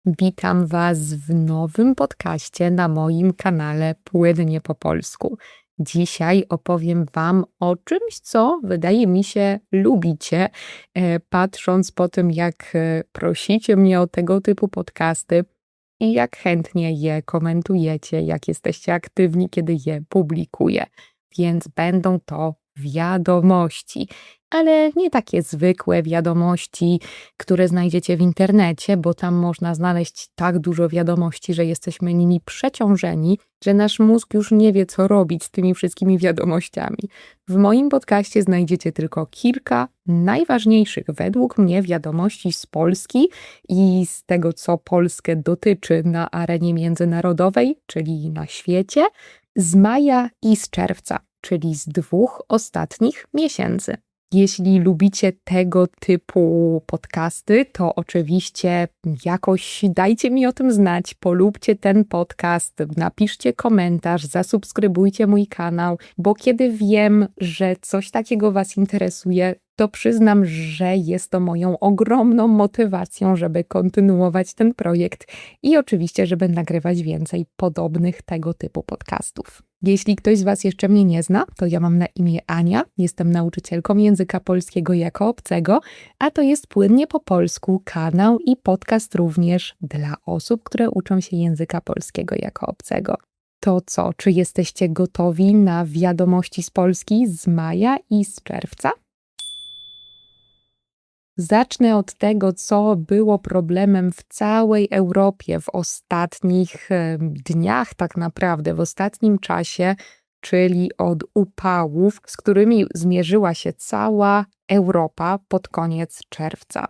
Witam Was w nowym podcaście na moim kanale Płynnie po polsku. Dzisiaj opowiem Wam o czymś, co wydaje mi się lubicie, patrząc po tym, jak prosicie mnie o tego typu podcasty i jak chętnie je komentujecie, jak jesteście aktywni, kiedy je publikuję. Więc będą to wiadomości, ale nie takie zwykłe wiadomości, które znajdziecie w internecie, bo tam można znaleźć tak dużo wiadomości, że jesteśmy nimi przeciążeni, że nasz mózg już nie wie, co robić z tymi wszystkimi wiadomościami. W moim podcaście znajdziecie tylko kilka najważniejszych według mnie wiadomości z Polski i z tego, co Polskę dotyczy na arenie międzynarodowej, czyli na świecie, z maja i z czerwca, czyli z 2 ostatnich miesięcy. Jeśli lubicie tego typu podcasty, to oczywiście jakoś dajcie mi o tym znać, polubcie ten podcast, napiszcie komentarz, zasubskrybujcie mój kanał, bo kiedy wiem, że coś takiego Was interesuje, to przyznam, że jest to moją ogromną motywacją, żeby kontynuować ten projekt i oczywiście, żeby nagrywać więcej podobnych tego typu podcastów. Jeśli ktoś z Was jeszcze mnie nie zna, to ja mam na imię Ania, jestem nauczycielką języka polskiego jako obcego, a to jest Płynnie po polsku kanał i podcast również dla osób, które uczą się języka polskiego jako obcego. To co, czy jesteście gotowi na wiadomości z Polski z maja i z czerwca? Zacznę od tego, co było problemem w całej Europie w ostatnich dniach, tak naprawdę, w ostatnim czasie, czyli od upałów, z którymi zmierzyła się cała Europa pod koniec czerwca.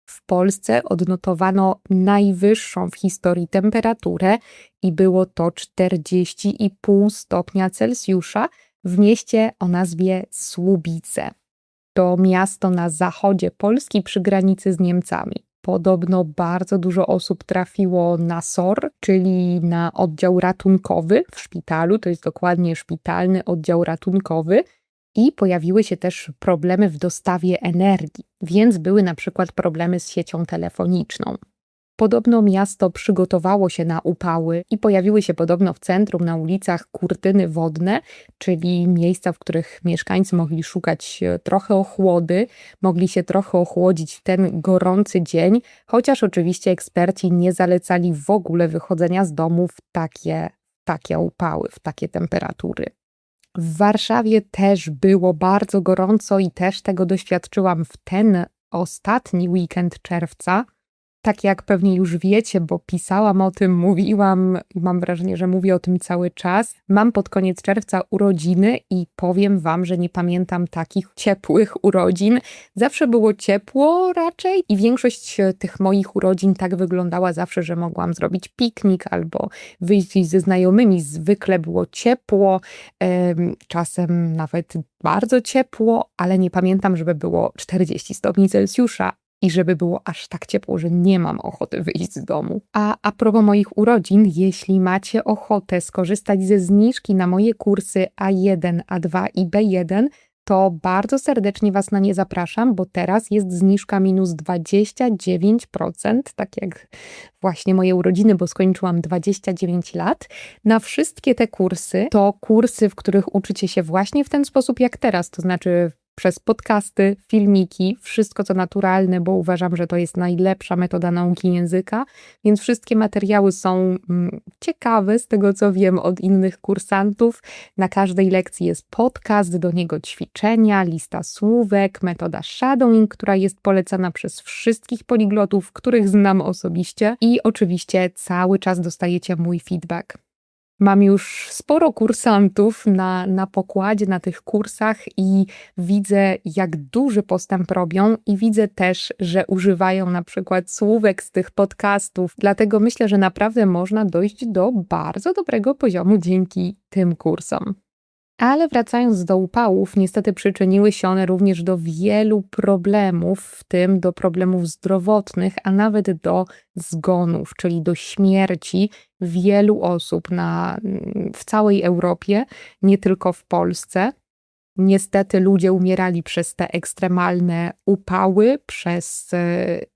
W Polsce odnotowano najwyższą w historii temperaturę i było to 40,5 stopnia Celsjusza w mieście o nazwie Słubice. To miasto na zachodzie Polski przy granicy z Niemcami. Podobno bardzo dużo osób trafiło na SOR, czyli na oddział ratunkowy w szpitalu, to jest dokładnie szpitalny oddział ratunkowy, i pojawiły się też problemy w dostawie energii, więc były na przykład problemy z siecią telefoniczną. Podobno miasto przygotowało się na upały i pojawiły się podobno w centrum, na ulicach kurtyny wodne, czyli miejsca, w których mieszkańcy mogli szukać trochę ochłody, mogli się trochę ochłodzić w ten gorący dzień, chociaż oczywiście eksperci nie zalecali w ogóle wychodzenia z domu w takie upały, w takie temperatury. W Warszawie też było bardzo gorąco i też tego doświadczyłam w ten ostatni weekend czerwca. Tak jak pewnie już wiecie, bo pisałam o tym, mówiłam i mam wrażenie, że mówię o tym cały czas. Mam pod koniec czerwca urodziny i powiem Wam, że nie pamiętam takich ciepłych urodzin. Zawsze było ciepło raczej i większość tych moich urodzin tak wyglądała zawsze, że mogłam zrobić piknik albo wyjść ze znajomymi. Zwykle było ciepło, czasem nawet bardzo ciepło, ale nie pamiętam, żeby było 40 stopni Celsjusza. I żeby było aż tak ciepło, że nie mam ochoty wyjść z domu. A propos moich urodzin, jeśli macie ochotę skorzystać ze zniżki na moje kursy A1, A2 i B1, to bardzo serdecznie Was na nie zapraszam, bo teraz jest zniżka minus 29%, tak jak właśnie moje urodziny, bo skończyłam 29 lat. Na wszystkie te kursy, to kursy, w których uczycie się właśnie w ten sposób jak teraz, to znaczy przez podcasty, filmiki, wszystko co naturalne, bo uważam, że to jest najlepsza metoda nauki języka, więc wszystkie materiały są ciekawe z tego co wiem od innych kursantów. Na każdej lekcji jest podcast, do niego ćwiczenia, lista słówek, metoda shadowing, która jest polecana przez wszystkich poliglotów, których znam osobiście i oczywiście cały czas dostajecie mój feedback. Mam już sporo kursantów na pokładzie, na tych kursach i widzę, jak duży postęp robią i widzę też, że używają na przykład słówek z tych podcastów. Dlatego myślę, że naprawdę można dojść do bardzo dobrego poziomu dzięki tym kursom. Ale wracając do upałów, niestety przyczyniły się one również do wielu problemów, w tym do problemów zdrowotnych, a nawet do zgonów, czyli do śmierci wielu osób w całej Europie, nie tylko w Polsce. Niestety ludzie umierali przez te ekstremalne upały, przez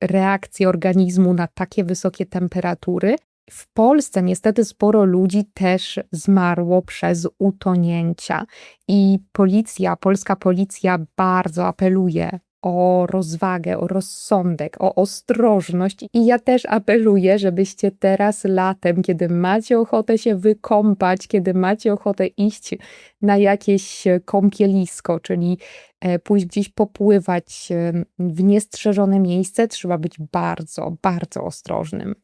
reakcję organizmu na takie wysokie temperatury. W Polsce niestety sporo ludzi też zmarło przez utonięcia i polska policja bardzo apeluje o rozwagę, o rozsądek, o ostrożność i ja też apeluję, żebyście teraz latem, kiedy macie ochotę się wykąpać, kiedy macie ochotę iść na jakieś kąpielisko, czyli pójść gdzieś popływać w niestrzeżone miejsce, trzeba być bardzo, bardzo ostrożnym.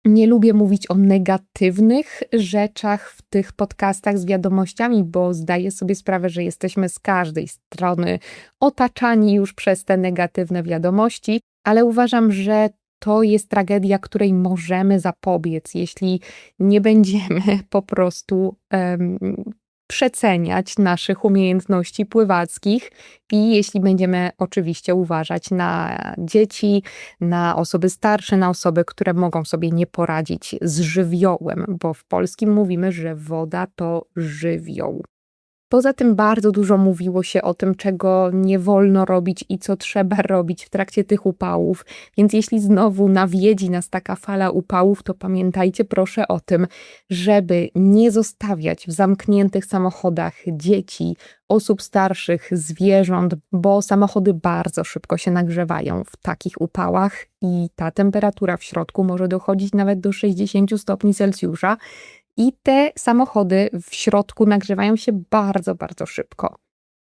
Nie lubię mówić o negatywnych rzeczach w tych podcastach z wiadomościami, bo zdaję sobie sprawę, że jesteśmy z każdej strony otaczani już przez te negatywne wiadomości, ale uważam, że to jest tragedia, której możemy zapobiec, jeśli nie będziemy po prostu przeceniać naszych umiejętności pływackich i jeśli będziemy oczywiście uważać na dzieci, na osoby starsze, na osoby, które mogą sobie nie poradzić z żywiołem, bo w polskim mówimy, że woda to żywioł. Poza tym bardzo dużo mówiło się o tym, czego nie wolno robić i co trzeba robić w trakcie tych upałów, więc jeśli znowu nawiedzi nas taka fala upałów, to pamiętajcie proszę o tym, żeby nie zostawiać w zamkniętych samochodach dzieci, osób starszych, zwierząt, bo samochody bardzo szybko się nagrzewają w takich upałach i ta temperatura w środku może dochodzić nawet do 60 stopni Celsjusza. I te samochody w środku nagrzewają się bardzo, bardzo szybko.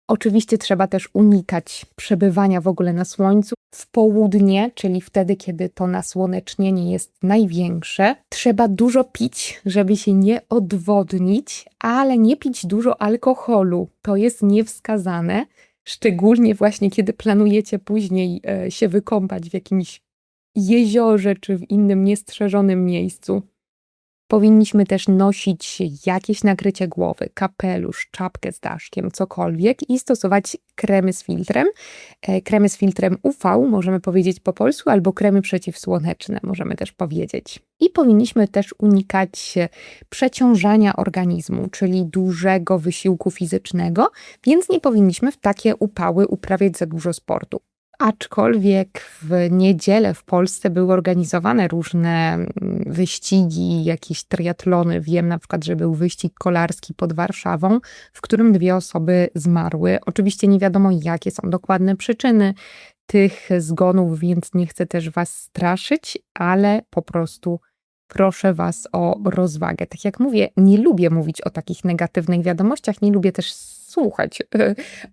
Oczywiście trzeba też unikać przebywania w ogóle na słońcu w południe, czyli wtedy, kiedy to nasłonecznienie jest największe. Trzeba dużo pić, żeby się nie odwodnić, ale nie pić dużo alkoholu. To jest niewskazane, szczególnie właśnie kiedy planujecie później się wykąpać w jakimś jeziorze czy w innym niestrzeżonym miejscu. Powinniśmy też nosić jakieś nakrycie głowy, kapelusz, czapkę z daszkiem, cokolwiek i stosować kremy z filtrem. Kremy z filtrem UV, możemy powiedzieć po polsku, albo kremy przeciwsłoneczne, możemy też powiedzieć. I powinniśmy też unikać przeciążania organizmu, czyli dużego wysiłku fizycznego, więc nie powinniśmy w takie upały uprawiać za dużo sportu. Aczkolwiek w niedzielę w Polsce były organizowane różne wyścigi, jakieś triatlony. Wiem na przykład, że był wyścig kolarski pod Warszawą, w którym 2 osoby zmarły. Oczywiście nie wiadomo, jakie są dokładne przyczyny tych zgonów, więc nie chcę też was straszyć, ale po prostu proszę was o rozwagę. Tak jak mówię, nie lubię mówić o takich negatywnych wiadomościach, nie lubię też słuchać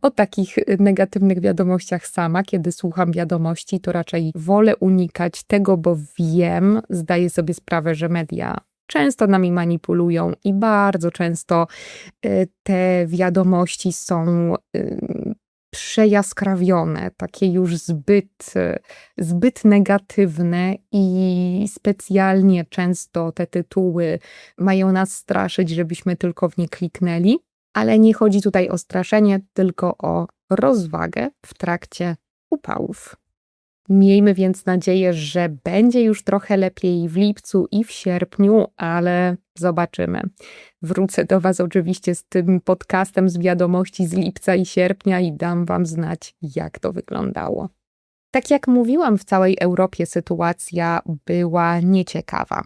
o takich negatywnych wiadomościach sama. Kiedy słucham wiadomości, to raczej wolę unikać tego, bo wiem, zdaję sobie sprawę, że media często nami manipulują i bardzo często te wiadomości są przejaskrawione, takie już zbyt negatywne i specjalnie często te tytuły mają nas straszyć, żebyśmy tylko w nie kliknęli, ale nie chodzi tutaj o straszenie, tylko o rozwagę w trakcie upałów. Miejmy więc nadzieję, że będzie już trochę lepiej w lipcu i w sierpniu, ale zobaczymy. Wrócę do was oczywiście z tym podcastem z wiadomości z lipca i sierpnia i dam wam znać, jak to wyglądało. Tak jak mówiłam, w całej Europie sytuacja była nieciekawa.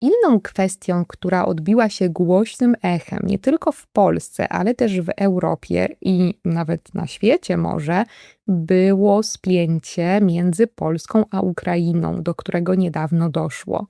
Inną kwestią, która odbiła się głośnym echem nie tylko w Polsce, ale też w Europie i nawet na świecie może, było spięcie między Polską a Ukrainą, do którego niedawno doszło.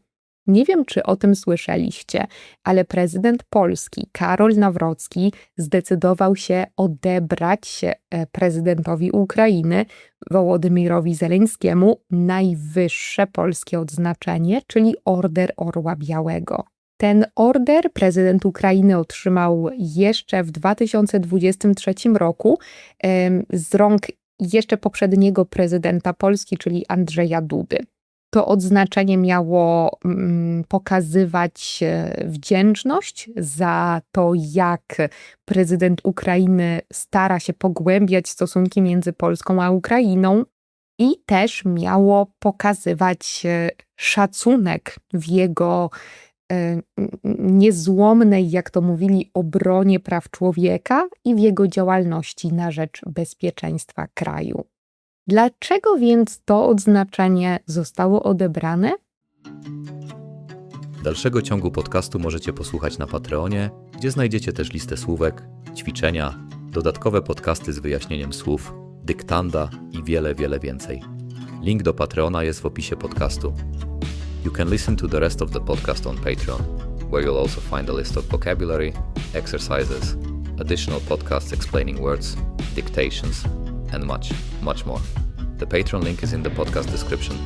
Nie wiem, czy o tym słyszeliście, ale prezydent Polski Karol Nawrocki zdecydował się odebrać prezydentowi Ukrainy Wołodymyrowi Zeleńskiemu najwyższe polskie odznaczenie, czyli Order Orła Białego. Ten order prezydent Ukrainy otrzymał jeszcze w 2023 roku z rąk jeszcze poprzedniego prezydenta Polski, czyli Andrzeja Dudy. To odznaczenie miało pokazywać wdzięczność za to, jak prezydent Ukrainy stara się pogłębiać stosunki między Polską a Ukrainą i też miało pokazywać szacunek w jego niezłomnej, jak to mówili, obronie praw człowieka i w jego działalności na rzecz bezpieczeństwa kraju. Dlaczego więc to odznaczenie zostało odebrane? Dalszego ciągu podcastu możecie posłuchać na Patreonie, gdzie znajdziecie też listę słówek, ćwiczenia, dodatkowe podcasty z wyjaśnieniem słów, dyktanda i wiele, wiele więcej. Link do Patreona jest w opisie podcastu. You can listen to the rest of the podcast on Patreon, where you'll also find a list of vocabulary, exercises, additional podcasts explaining words, dictations, and much, much more. The Patreon link is in the podcast description.